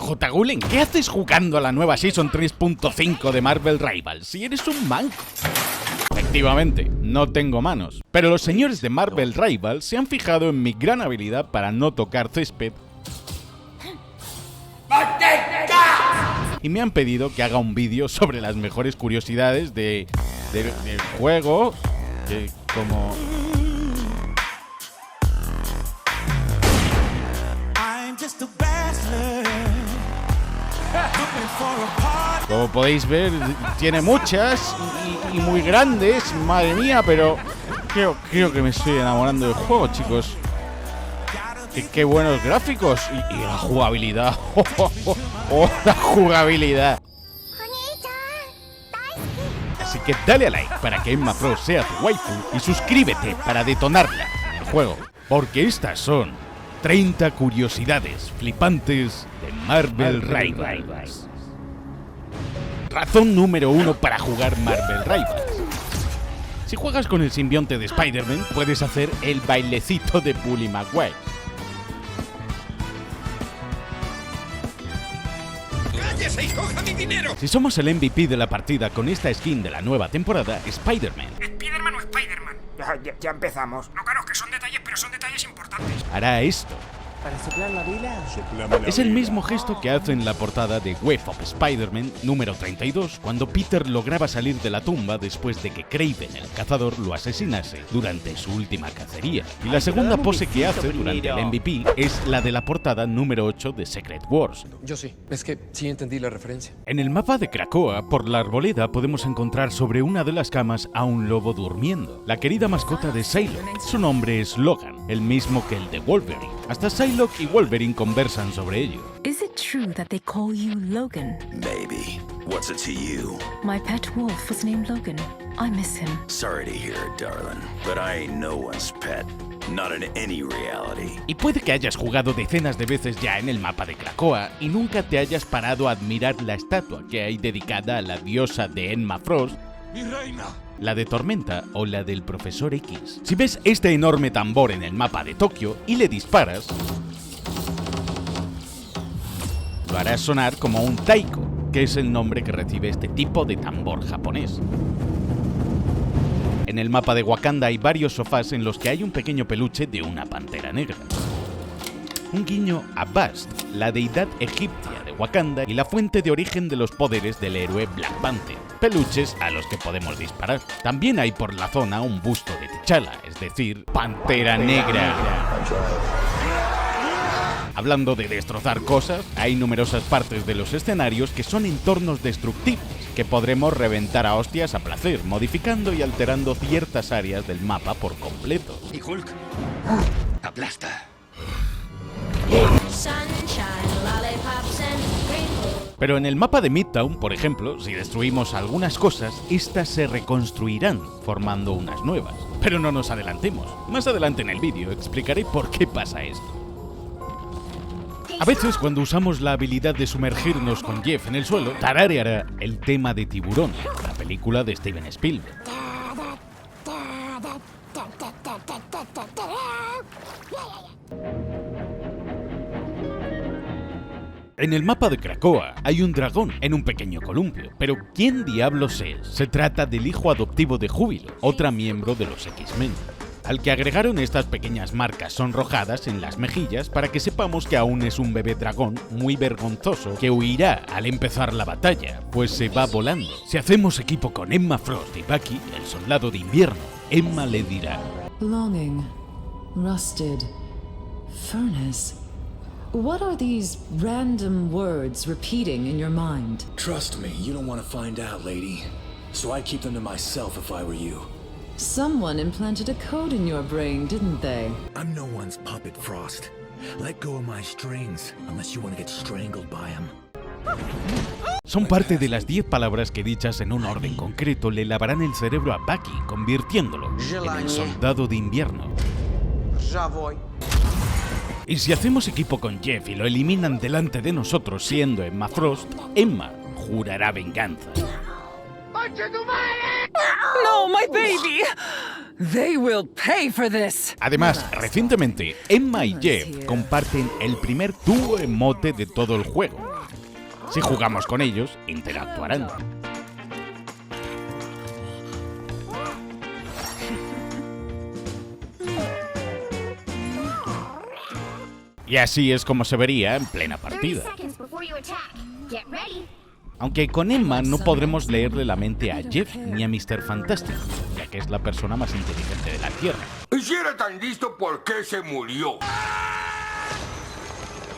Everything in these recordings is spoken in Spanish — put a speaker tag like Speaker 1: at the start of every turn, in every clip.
Speaker 1: J. Gulen, ¿qué haces jugando a la nueva Season 3.5 de Marvel Rivals si eres un manco? Efectivamente, no tengo manos, pero los señores de Marvel Rivals se han fijado en mi gran habilidad para no tocar césped y me han pedido que haga un vídeo sobre las mejores curiosidades del juego, como... Como podéis ver, tiene muchas y muy grandes, madre mía, pero creo que me estoy enamorando del juego, chicos. Qué buenos gráficos y la jugabilidad. ¡Oh, la jugabilidad! Así que dale a like para que Emma Frost sea tu waifu y suscríbete para detonarla en el juego, porque estas son 30 curiosidades flipantes de Marvel Rivals. Razón número 1 para jugar Marvel Rivals. Si juegas con el simbionte de Spider-Man, puedes hacer el bailecito de Bully Maguire.
Speaker 2: ¡Cállese y coja mi dinero!
Speaker 1: Si somos el MVP de la partida con esta skin de la nueva temporada, Spider-Man
Speaker 2: ¿Spider-Man o Spider-Man? Ya empezamos. No, claro, que son detalles, pero son detalles importantes.
Speaker 1: hará esto.
Speaker 3: ¿Para soplar la vela?
Speaker 1: Es el mismo gesto que hace en la portada de Web of Spider-Man número 32, cuando Peter lograba salir de la tumba después de que Kraven el cazador lo asesinase durante su última cacería. Y la segunda pose que hace durante el MVP es la de la portada número 8 de Secret Wars.
Speaker 3: Yo sí, es que sí entendí la referencia.
Speaker 1: En el mapa de Krakoa, por la arboleda, podemos encontrar sobre una de las camas a un lobo durmiendo, la querida mascota de Psylocke. Su nombre es Logan, el mismo que el de Wolverine. Hasta Psylocke y Wolverine conversan sobre ello.
Speaker 4: Is it true that they call you Logan?
Speaker 5: Maybe. What's it to you?
Speaker 4: My pet wolf was named Logan. I miss him.
Speaker 5: Sorry to hear it, darling, but I ain't no one's pet. Not in any reality.
Speaker 1: Y puede que hayas jugado decenas de veces ya en el mapa de Krakoa y nunca te hayas parado a admirar la estatua que hay dedicada a la diosa de Emma Frost,
Speaker 2: ¡Mi reina!
Speaker 1: la de Tormenta o la del Profesor X. Si ves este enorme tambor en el mapa de Tokio y le disparas, lo harás sonar como un taiko, que es el nombre que recibe este tipo de tambor japonés. En el mapa de Wakanda hay varios sofás en los que hay un pequeño peluche de una pantera negra. Un guiño a Bast, la deidad egipcia de Wakanda y la fuente de origen de los poderes del héroe Black Panther, peluches a los que podemos disparar. También hay por la zona un busto de T'Challa, es decir, Pantera Negra. Hablando de destrozar cosas, hay numerosas partes de los escenarios que son entornos destructivos, que podremos reventar a hostias a placer, modificando y alterando ciertas áreas del mapa por completo.
Speaker 2: Y Hulk, aplasta.
Speaker 1: Pero en el mapa de Midtown, por ejemplo, si destruimos algunas cosas, estas se reconstruirán, formando unas nuevas. Pero no nos adelantemos. Más adelante en el vídeo explicaré por qué pasa esto. A veces, cuando usamos la habilidad de sumergirnos con Jeff en el suelo, tarareará el tema de Tiburón, la película de Steven Spielberg. En el mapa de Krakoa hay un dragón en un pequeño columpio, pero ¿quién diablos es? Se trata del hijo adoptivo de Júbilo, otra miembro de los X-Men, al que agregaron estas pequeñas marcas sonrojadas en las mejillas para que sepamos que aún es un bebé dragón muy vergonzoso que huirá al empezar la batalla, pues se va volando. Si hacemos equipo con Emma Frost y Bucky, el soldado de invierno, Emma le dirá:
Speaker 6: Longing, rusted, furnace. What are these random words repeating in your mind?
Speaker 7: Trust me, you don't want to find out, lady. So I'd keep them to myself if I were you.
Speaker 6: Someone implanted a code in your brain, didn't they?
Speaker 7: I'm no one's puppet, Frost. Let go of my strings, unless you want to get strangled by them.
Speaker 1: Son parte de las 10 palabras que dichas en un orden concreto le lavarán el cerebro a Bucky, convirtiéndolo en el soldado de invierno.
Speaker 3: Ya voy.
Speaker 1: Y si hacemos equipo con Jeff y lo eliminan delante de nosotros siendo Emma Frost, Emma jurará venganza.
Speaker 4: No, my baby!
Speaker 8: They will pay for this.
Speaker 1: Además, recientemente, Emma y Jeff comparten el primer dúo emote de todo el juego. Si jugamos con ellos, interactuarán. Y así es como se vería en plena partida. Aunque con Emma no podremos leerle la mente a Jeff ni a Mr. Fantástico, ya que es la persona más inteligente de la Tierra.
Speaker 9: Y si era tan listo, ¿por qué se murió?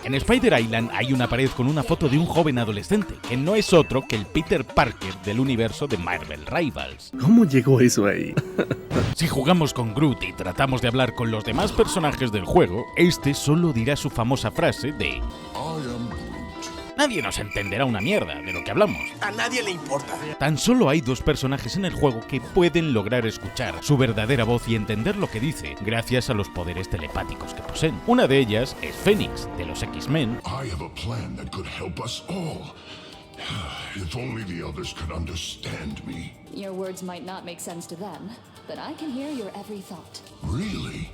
Speaker 1: En Spider Island hay una pared con una foto de un joven adolescente, que no es otro que el Peter Parker del universo de Marvel Rivals.
Speaker 10: ¿Cómo llegó eso ahí?
Speaker 1: Si jugamos con Groot y tratamos de hablar con los demás personajes del juego, este solo dirá su famosa frase de nadie nos entenderá una mierda de lo que hablamos.
Speaker 11: A nadie le importa.
Speaker 1: Tan solo hay dos personajes en el juego que pueden lograr escuchar su verdadera voz y entender lo que dice gracias a los poderes telepáticos que poseen. Una de ellas es Phoenix, de los X-Men.
Speaker 12: I have a plan that could help us all. If only the others could understand me.
Speaker 13: Your words might not make sense to them, but I can hear your every thought.
Speaker 12: Really?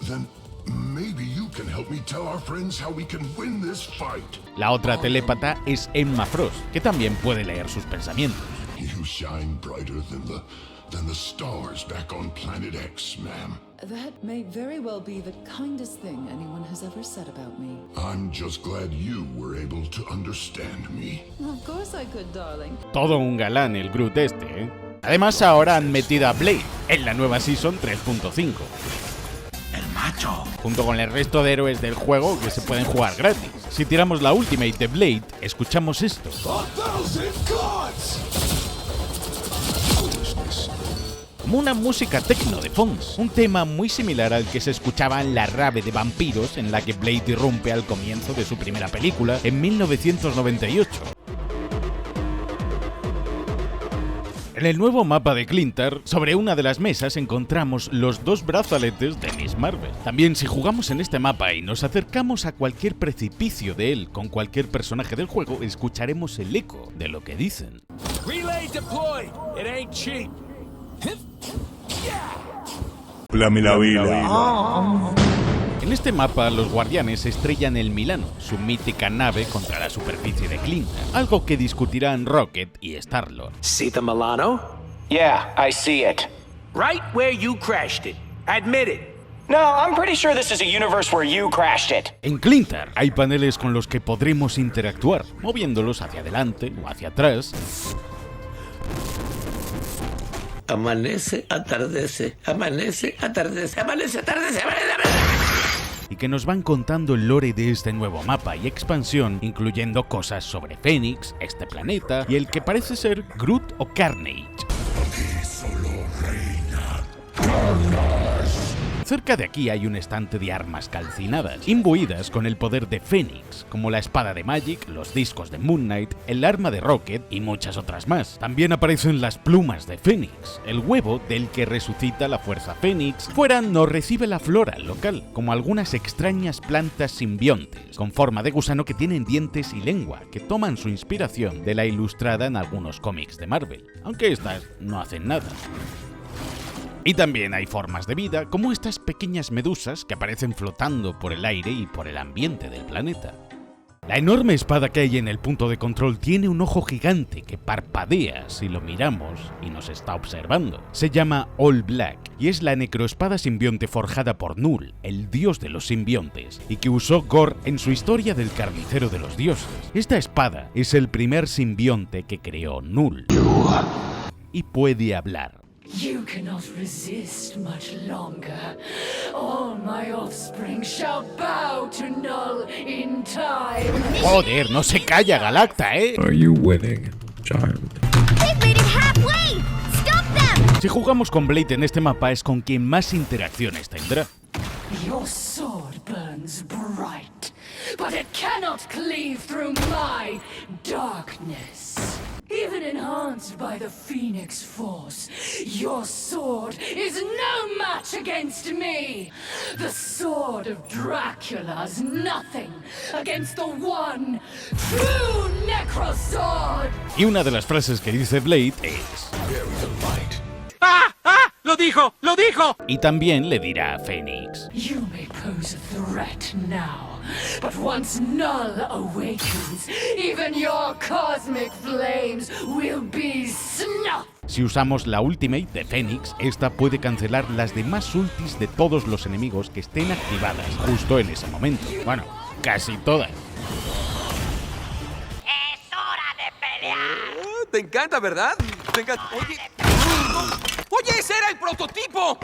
Speaker 12: Then maybe you can help me tell our friends how we can win this fight.
Speaker 1: La otra telépata es Emma Frost, que también puede leer sus pensamientos.
Speaker 12: You shine brighter than the stars back on Planet X, ma'am.
Speaker 6: That may very well be the kindest thing anyone has ever said about me.
Speaker 12: I'm just glad you were able to understand me.
Speaker 6: Of course I could, darling.
Speaker 1: Todo un galán el Groot este, ¿eh? Además ahora han metido a Blade en la nueva Season 3.5. Junto con el resto de héroes del juego que se pueden jugar gratis. Si tiramos la Ultimate de Blade, escuchamos esto. Como una música techno de fondo, un tema muy similar al que se escuchaba en la rave de vampiros en la que Blade irrumpe al comienzo de su primera película en 1998. En el nuevo mapa de Clintar, sobre una de las mesas encontramos los dos brazaletes de Miss Marvel. También si jugamos en este mapa y nos acercamos a cualquier precipicio de él con cualquier personaje del juego, escucharemos el eco de lo que dicen.
Speaker 7: Relay deployed. It ain't cheap.
Speaker 10: Plame la vida.
Speaker 1: En este mapa, los guardianes estrellan el Milano, su mítica nave contra la superficie de Clintar, algo que discutirán Rocket y Star-Lord.
Speaker 11: See the Milano?
Speaker 14: Yeah, I see it.
Speaker 11: Right where you crashed it. Admit it.
Speaker 14: No, I'm pretty sure this is a universe where you crashed it.
Speaker 1: En Clintar hay paneles con los que podremos interactuar, moviéndolos hacia adelante o hacia atrás.
Speaker 15: Amanece, atardece, amanece, atardece, amanece, atardece, amanece.
Speaker 1: Y que nos van contando el lore de este nuevo mapa y expansión, incluyendo cosas sobre Phoenix, este planeta y el que parece ser Groot o Carnage.
Speaker 12: Aquí solo reina Carnage.
Speaker 1: Cerca de aquí hay un estante de armas calcinadas, imbuidas con el poder de Phoenix, como la espada de Magic, los discos de Moon Knight, el arma de Rocket y muchas otras más. También aparecen las plumas de Phoenix, el huevo del que resucita la fuerza Phoenix. Fuera nos recibe la flora local, como algunas extrañas plantas simbiontes, con forma de gusano que tienen dientes y lengua, que toman su inspiración de la ilustrada en algunos cómics de Marvel, aunque estas no hacen nada. Y también hay formas de vida, como estas pequeñas medusas que aparecen flotando por el aire y por el ambiente del planeta. La enorme espada que hay en el punto de control tiene un ojo gigante que parpadea si lo miramos y nos está observando. Se llama All Black y es la necroespada simbionte forjada por Null, el dios de los simbiontes, y que usó Gore en su historia del carnicero de los dioses. Esta espada es el primer simbionte que creó Null. Y puede hablar.
Speaker 16: You cannot resist much longer. All my offspring shall bow to Null in time.
Speaker 1: Joder, no se calla Galacta, ¿eh?
Speaker 10: Are you winning, child?
Speaker 17: They've made it halfway. Stop them.
Speaker 1: Si jugamos con Blade en este mapa es con quien más interacciones tendrá.
Speaker 16: Your sword burns bright, but it cannot cleave through my darkness. Even enhanced by the Phoenix Force, your sword is no match against me. The sword of Dracula's nothing against the one true Necrosword.
Speaker 1: Y una de las frases que dice Blade es...
Speaker 11: ¡Ah! ¡Ah! ¡Los ¡Lo dijo! ¡Lo dijo!
Speaker 1: Y también le dirá a Phoenix:
Speaker 16: You may pose a threat now, but once Null awakens, even your cosmic flames will be snuffed.
Speaker 1: Si usamos la Ultimate de Phoenix, esta puede cancelar las demás ultis de todos los enemigos que estén activadas justo en ese momento. Bueno, casi todas.
Speaker 3: Te encanta, ¿verdad? Te encanta. Oye, ese era el prototipo.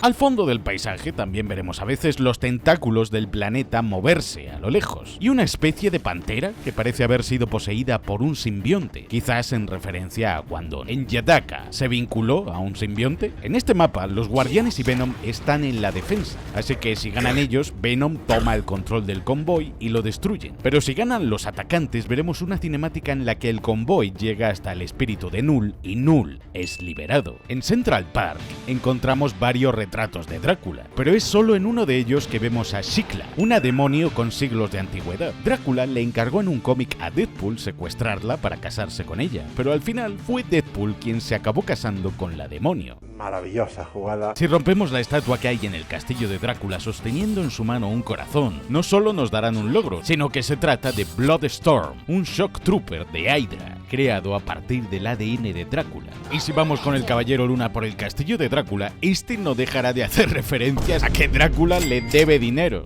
Speaker 1: Al fondo del paisaje también veremos a veces los tentáculos del planeta moverse a lo lejos, y una especie de pantera que parece haber sido poseída por un simbionte, quizás en referencia a cuando en Yadaka se vinculó a un simbionte. En este mapa, los Guardianes y Venom están en la defensa, así que si ganan ellos, Venom toma el control del convoy y lo destruyen. Pero si ganan los atacantes, veremos una cinemática en la que el convoy llega hasta el espíritu de Null y Null es liberado. En Central Park encontramos varios retratos de Drácula, pero es solo en uno de ellos que vemos a Shikla, una demonio con siglos de antigüedad. Drácula le encargó en un cómic a Deadpool secuestrarla para casarse con ella, pero al final fue Deadpool quien se acabó casando con la demonio.
Speaker 18: Maravillosa jugada.
Speaker 1: Si rompemos la estatua que hay en el castillo de Drácula sosteniendo en su mano un corazón, no solo nos darán un logro, sino que se trata de Bloodstorm, un Shock Trooper de Hydra, creado a partir del ADN de Drácula. Y si vamos con el Caballero Luna por el castillo de Drácula, este no dejará de hacer referencias a que Drácula le debe dinero.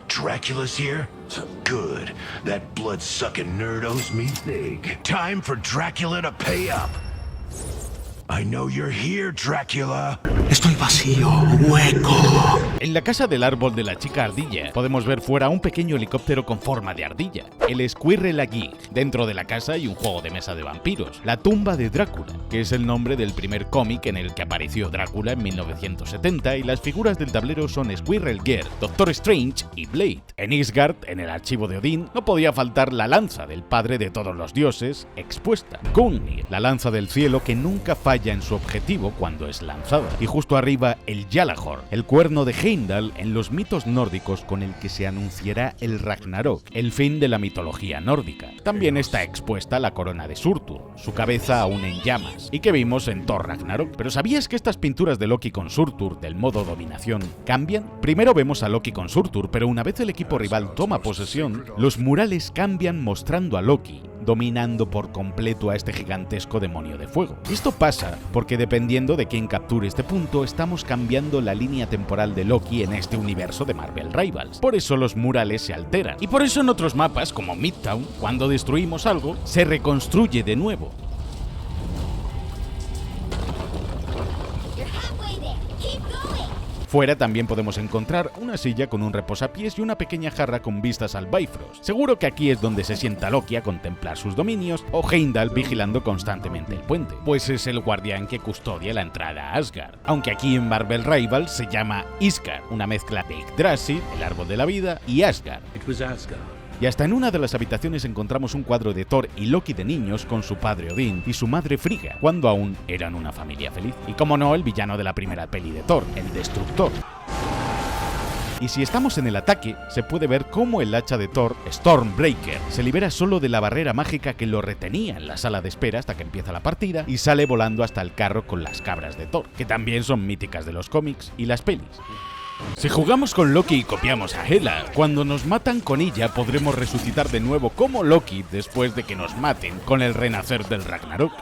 Speaker 12: Dracula's here? Good. That blood-sucking nerd owes me big. Time for Dracula to pay up. I know you're here, Dracula.
Speaker 7: Estoy vacío, hueco.
Speaker 1: En la casa del árbol de la chica ardilla podemos ver fuera un pequeño helicóptero con forma de ardilla, el Squirrel Agui. Dentro de la casa hay un juego de mesa de vampiros, la tumba de Drácula, que es el nombre del primer cómic en el que apareció Drácula en 1970, y las figuras del tablero son Squirrel Girl, Doctor Strange y Blade. En Isgard, en el archivo de Odín, no podía faltar la lanza del padre de todos los dioses expuesta, Gungnir, la lanza del cielo que nunca falla en su objetivo cuando es lanzada. Y justo arriba el Gjallarhorn, el cuerno de Heimdall en los mitos nórdicos con el que se anunciará el Ragnarok, el fin de la mitología nórdica. También está expuesta la corona de Surtur, su cabeza aún en llamas, y que vimos en Thor Ragnarok. Pero ¿sabías que estas pinturas de Loki con Surtur del modo dominación cambian? Primero vemos a Loki con Surtur, pero una vez el equipo rival toma posesión, los murales cambian mostrando a Loki dominando por completo a este gigantesco demonio de fuego. Esto pasa porque dependiendo de quién capture este punto, estamos cambiando la línea temporal de Loki en este universo de Marvel Rivals. Por eso los murales se alteran. Y por eso en otros mapas, como Midtown, cuando destruimos algo, se reconstruye de nuevo. Fuera también podemos encontrar una silla con un reposapiés y una pequeña jarra con vistas al Bifrost. Seguro que aquí es donde se sienta Loki a contemplar sus dominios, o Heimdall vigilando constantemente el puente, pues es el guardián que custodia la entrada a Asgard. Aunque aquí en Marvel Rivals se llama Isgard, una mezcla de Yggdrasil, el árbol de la vida, y Asgard. Y hasta en una de las habitaciones encontramos un cuadro de Thor y Loki de niños con su padre Odín y su madre Frigga, cuando aún eran una familia feliz. Y como no, el villano de la primera peli de Thor, el Destructor. Y si estamos en el ataque, se puede ver cómo el hacha de Thor, Stormbreaker, se libera solo de la barrera mágica que lo retenía en la sala de espera hasta que empieza la partida y sale volando hasta el carro con las cabras de Thor, que también son míticas de los cómics y las pelis. Si jugamos con Loki y copiamos a Hela, cuando nos matan con ella podremos resucitar de nuevo como Loki después de que nos maten con el renacer del Ragnarok.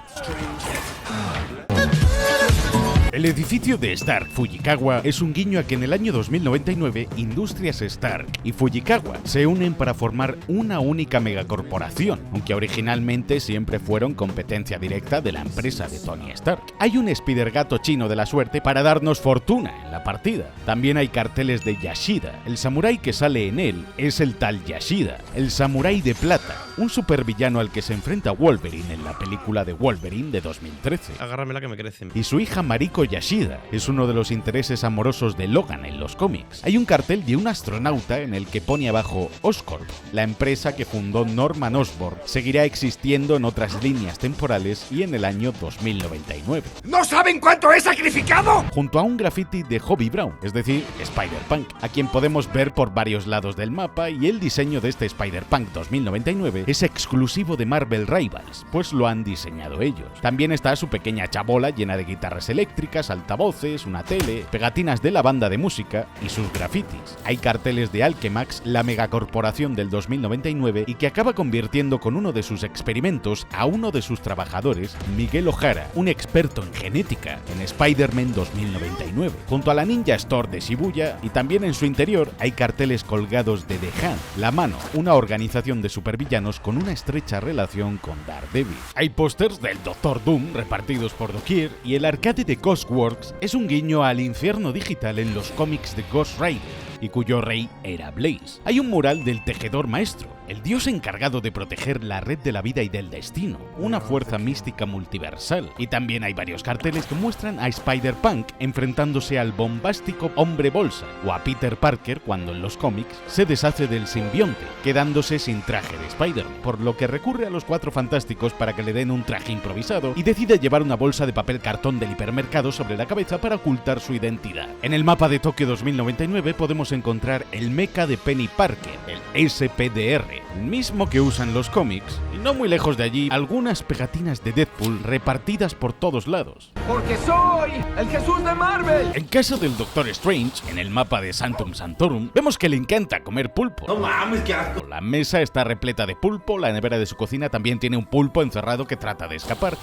Speaker 1: El edificio de Stark Fujikawa es un guiño a que en el año 2099 Industrias Stark y Fujikawa se unen para formar una única megacorporación, aunque originalmente siempre fueron competencia directa de la empresa de Tony Stark. Hay un Spider-Gato chino de la suerte para darnos fortuna en la partida. También hay carteles de Yashida. El samurái que sale en él es el tal Yashida, el samurái de plata, un supervillano al que se enfrenta Wolverine en la película de Wolverine de 2013.
Speaker 19: Agárrame la que me crece.
Speaker 1: Y su hija Mariko Yashida es uno de los intereses amorosos de Logan en los cómics. Hay un cartel de un astronauta en el que pone abajo Oscorp, la empresa que fundó Norman Osborn, seguirá existiendo en otras líneas temporales y en el año 2099.
Speaker 2: ¿No saben cuánto he sacrificado?
Speaker 1: Junto a un graffiti de Hobie Brown, es decir, Spider-Punk, a quien podemos ver por varios lados del mapa, y el diseño de este Spider-Punk 2099 es exclusivo de Marvel Rivals, pues lo han diseñado ellos. También está su pequeña chabola llena de guitarras eléctricas inalámbricas, altavoces, una tele, pegatinas de la banda de música y sus grafitis. Hay carteles de Alchemax, la megacorporación del 2099, y que acaba convirtiendo con uno de sus experimentos a uno de sus trabajadores, Miguel O'Hara, un experto en genética, en Spider-Man 2099, junto a la Ninja Store de Shibuya, y también en su interior hay carteles colgados de The Hand, la mano, una organización de supervillanos con una estrecha relación con Daredevil. Hay pósters del Doctor Doom repartidos por doquier, y el arcade de Ghostworks es un guiño al infierno digital en los cómics de Ghost Rider, y cuyo rey era Blaze. Hay un mural del Tejedor Maestro, el dios encargado de proteger la red de la vida y del destino, una fuerza mística multiversal. Y también hay varios carteles que muestran a Spider-Punk enfrentándose al bombástico Hombre Bolsa, o a Peter Parker cuando en los cómics se deshace del simbionte, quedándose sin traje de Spider-Man, por lo que recurre a los Cuatro Fantásticos para que le den un traje improvisado y decide llevar una bolsa de papel cartón del hipermercado sobre la cabeza para ocultar su identidad. En el mapa de Tokio 2099 podemos encontrar el mecha de Penny Parker, el SPDR, el mismo que usan los cómics, y no muy lejos de allí, algunas pegatinas de Deadpool repartidas por todos lados.
Speaker 3: ¡Porque soy el Jesús de Marvel!
Speaker 1: En caso del Doctor Strange, en el mapa de Sanctum Sanctorum, vemos que le encanta comer pulpo.
Speaker 15: No mames, qué asco.
Speaker 1: La mesa está repleta de pulpo, la nevera de su cocina también tiene un pulpo encerrado que trata de escapar.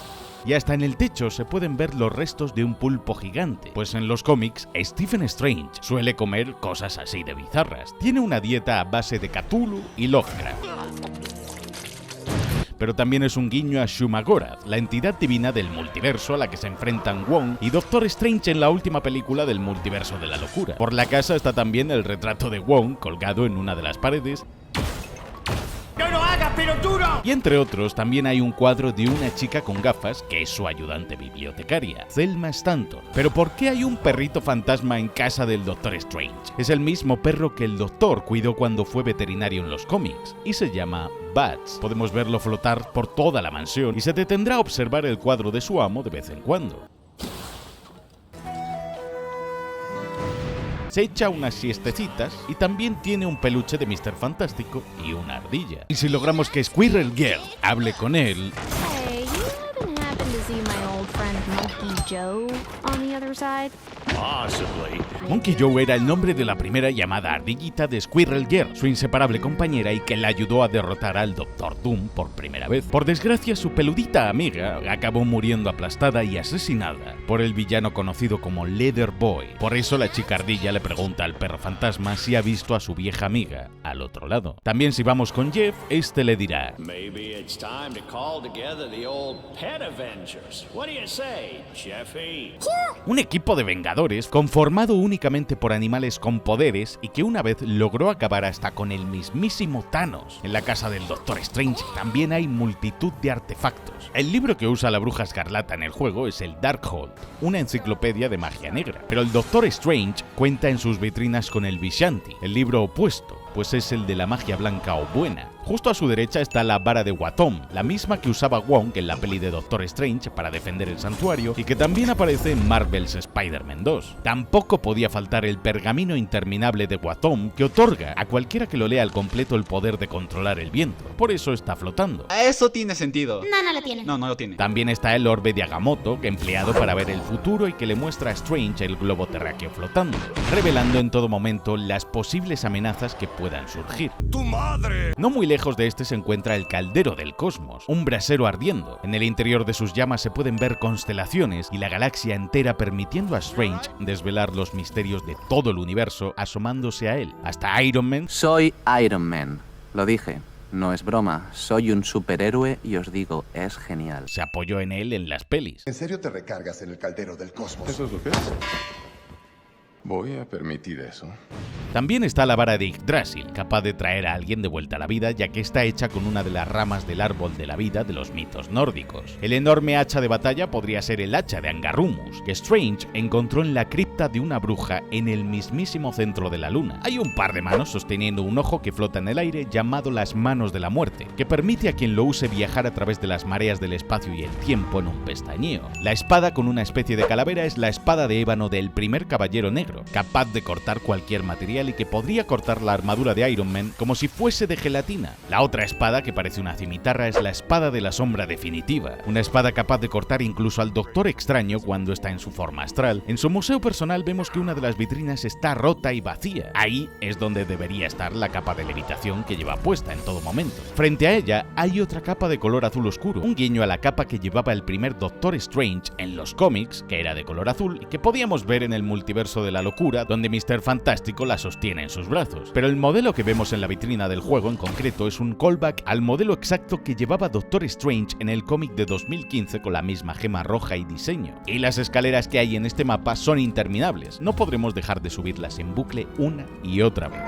Speaker 1: Y hasta en el techo se pueden ver los restos de un pulpo gigante, pues en los cómics Stephen Strange suele comer cosas así de bizarras. Tiene una dieta a base de Cthulhu y Lovecraft. Pero también es un guiño a Shumagorath, la entidad divina del multiverso a la que se enfrentan Wong y Doctor Strange en la última película del multiverso de la locura. Por la casa está también el retrato de Wong colgado en una de las paredes.
Speaker 11: ¡Pero duro!
Speaker 1: Y entre otros, también hay un cuadro de una chica con gafas que es su ayudante bibliotecaria, Thelma Stanton. Pero ¿por qué hay un perrito fantasma en casa del Doctor Strange? Es el mismo perro que el Doctor cuidó cuando fue veterinario en los cómics, y se llama Bats. Podemos verlo flotar por toda la mansión y se detendrá a observar el cuadro de su amo de vez en cuando. Se echa unas siestecitas y también tiene un peluche de Mr. Fantástico y una ardilla. Y si logramos que Squirrel Girl hable con él...
Speaker 17: Hey, you haven't happened to see my old friend Monkey Joe on the other side?
Speaker 5: Possibly.
Speaker 1: Monkey Joe era el nombre de la primera llamada ardillita de Squirrel Girl, su inseparable compañera y que la ayudó a derrotar al Doctor Doom por primera vez. Por desgracia, su peludita amiga acabó muriendo aplastada y asesinada por el villano conocido como Leather Boy. Por eso la chica ardilla le pregunta al perro fantasma si ha visto a su vieja amiga al otro lado. También si vamos con Jeff, este le dirá:
Speaker 11: Maybe it's time to call together the old Pet Avengers. What do you say, Jeffy?
Speaker 1: Un equipo de vengadores conformado únicamente por animales con poderes y que una vez logró acabar hasta con el mismísimo Thanos. En la casa del Doctor Strange también hay multitud de artefactos. El libro que usa la Bruja Escarlata en el juego es el Darkhold, una enciclopedia de magia negra. Pero el Doctor Strange cuenta en sus vitrinas con el Vishanti, el libro opuesto, pues es el de la magia blanca o buena. Justo a su derecha está la vara de Watom, la misma que usaba Wong en la peli de Doctor Strange para defender el santuario y que también aparece en Marvel's Spider-Man 2. Tampoco podía faltar el pergamino interminable de Watom, que otorga a cualquiera que lo lea al completo el poder de controlar el viento. Por eso está flotando.
Speaker 18: Eso tiene sentido.
Speaker 17: No lo tiene.
Speaker 18: No lo tiene.
Speaker 1: También está el orbe de Agamotto, que empleado para ver el futuro y que le muestra a Strange el globo terráqueo flotando, revelando en todo momento las posibles amenazas que puedan surgir.
Speaker 9: ¡Tu madre!
Speaker 1: No muy lejos de este se encuentra el caldero del cosmos, un brasero ardiendo. En el interior de sus llamas se pueden ver constelaciones y la galaxia entera, permitiendo a Strange desvelar los misterios de todo el universo asomándose a él. Hasta Iron Man.
Speaker 19: Soy Iron Man, lo dije. No es broma, soy un superhéroe y os digo, es genial.
Speaker 1: Se apoyó en él en las pelis.
Speaker 20: ¿En serio te recargas en el caldero del cosmos? ¿Eso es lo que es? Voy a permitir eso.
Speaker 1: También está la vara de Yggdrasil, capaz de traer a alguien de vuelta a la vida, ya que está hecha con una de las ramas del árbol de la vida de los mitos nórdicos. El enorme hacha de batalla podría ser el hacha de Angarrumus, que Strange encontró en la cripta de una bruja en el mismísimo centro de la luna. Hay un par de manos sosteniendo un ojo que flota en el aire, llamado las manos de la muerte, que permite a quien lo use viajar a través de las mareas del espacio y el tiempo en un pestañeo. La espada con una especie de calavera es la espada de ébano del primer caballero negro, hierro, capaz de cortar cualquier material y que podría cortar la armadura de Iron Man como si fuese de gelatina. La otra espada, que parece una cimitarra, es la espada de la sombra definitiva, una espada capaz de cortar incluso al Doctor Extraño cuando está en su forma astral. En su museo personal vemos que una de las vitrinas está rota y vacía. Ahí es donde debería estar la capa de levitación que lleva puesta en todo momento. Frente a ella hay otra capa de color azul oscuro, un guiño a la capa que llevaba el primer Doctor Strange en los cómics, que era de color azul y que podíamos ver en el multiverso de la locura, donde Mr. Fantástico la sostiene en sus brazos. Pero el modelo que vemos en la vitrina del juego en concreto es un callback al modelo exacto que llevaba Doctor Strange en el cómic de 2015 con la misma gema roja y diseño. Y las escaleras que hay en este mapa son interminables, no podremos dejar de subirlas en bucle una y otra vez.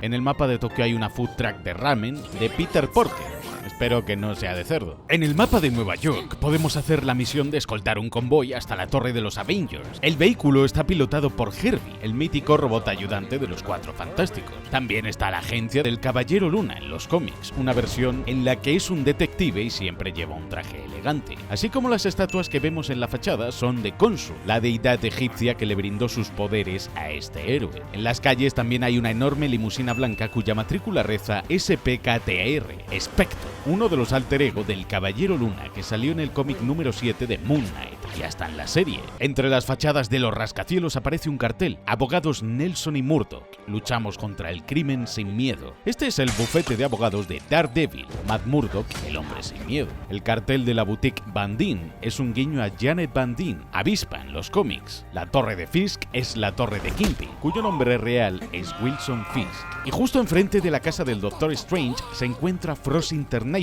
Speaker 1: En el mapa de Tokio hay una food truck de ramen de Peter Porker. Espero que no sea de cerdo. En el mapa de Nueva York podemos hacer la misión de escoltar un convoy hasta la torre de los Avengers. El vehículo está pilotado por Herbie, el mítico robot ayudante de los Cuatro Fantásticos. También está la agencia del Caballero Luna en los cómics, una versión en la que es un detective y siempre lleva un traje elegante. Así como las estatuas que vemos en la fachada son de Khonshu, la deidad egipcia que le brindó sus poderes a este héroe. En las calles también hay una enorme limusina blanca cuya matrícula reza SPKTR, Spectre, uno de los alter ego del Caballero Luna que salió en el cómic número 7 de Moon Knight y hasta en la serie. Entre las fachadas de los rascacielos aparece un cartel: Abogados Nelson y Murdock, luchamos contra el crimen sin miedo. Este es el bufete de abogados de Daredevil, Matt Murdock, el hombre sin miedo. El cartel de la boutique Van Dien es un guiño a Janet Van Dien, avispa en los cómics. La torre de Fisk es la torre de Kingpin, cuyo nombre real es Wilson Fisk. Y justo enfrente de la casa del Doctor Strange se encuentra Frost International,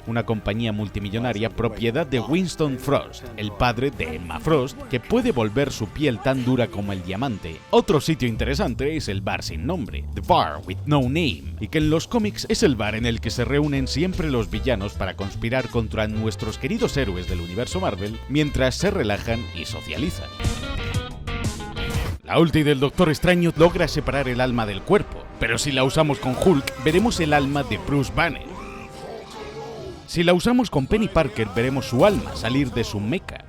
Speaker 1: una compañía multimillonaria propiedad de Winston Frost, el padre de Emma Frost, que puede volver su piel tan dura como el diamante. Otro sitio interesante es el bar sin nombre, The Bar with No Name, y que en los cómics es el bar en el que se reúnen siempre los villanos para conspirar contra nuestros queridos héroes del universo Marvel mientras se relajan y socializan. La ulti del Doctor Extraño logra separar el alma del cuerpo, pero si la usamos con Hulk veremos el alma de Bruce Banner. Si la usamos con Penny Parker veremos su alma salir de su mecha.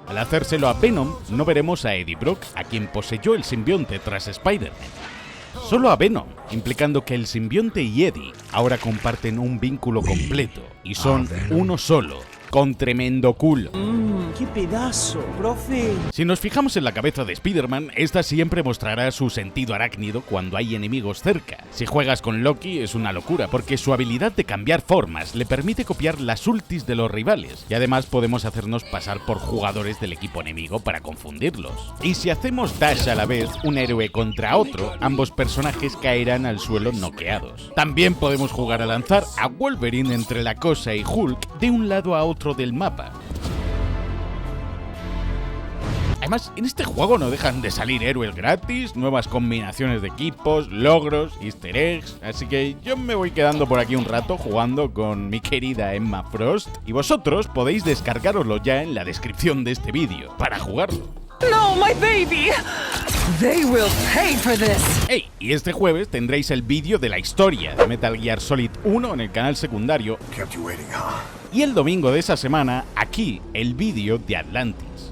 Speaker 1: Al hacérselo a Venom no veremos a Eddie Brock, a quien poseyó el simbionte tras Spider-Man. Solo a Venom, implicando que el simbionte y Eddie ahora comparten un vínculo completo y son uno solo, con tremendo culo.
Speaker 18: ¡Qué pedazo, profe!
Speaker 1: Si nos fijamos en la cabeza de Spider-Man, esta siempre mostrará su sentido arácnido cuando hay enemigos cerca. Si juegas con Loki es una locura, porque su habilidad de cambiar formas le permite copiar las ultis de los rivales, y además podemos hacernos pasar por jugadores del equipo enemigo para confundirlos. Y si hacemos dash a la vez, un héroe contra otro, ambos personajes caerán al suelo noqueados. También podemos jugar a lanzar a Wolverine entre la Cosa y Hulk de un lado a otro del mapa. Además, en este juego no dejan de salir héroes gratis, nuevas combinaciones de equipos, logros, easter eggs, así que yo me voy quedando por aquí un rato jugando con mi querida Emma Frost, y vosotros podéis descargároslo ya en la descripción de este vídeo para jugarlo.
Speaker 8: No, my baby! They will pay for this!
Speaker 1: Hey, y este jueves tendréis el vídeo de la historia de Metal Gear Solid 1 en el canal secundario. Y el domingo de esa semana, aquí, el vídeo de Atlantis.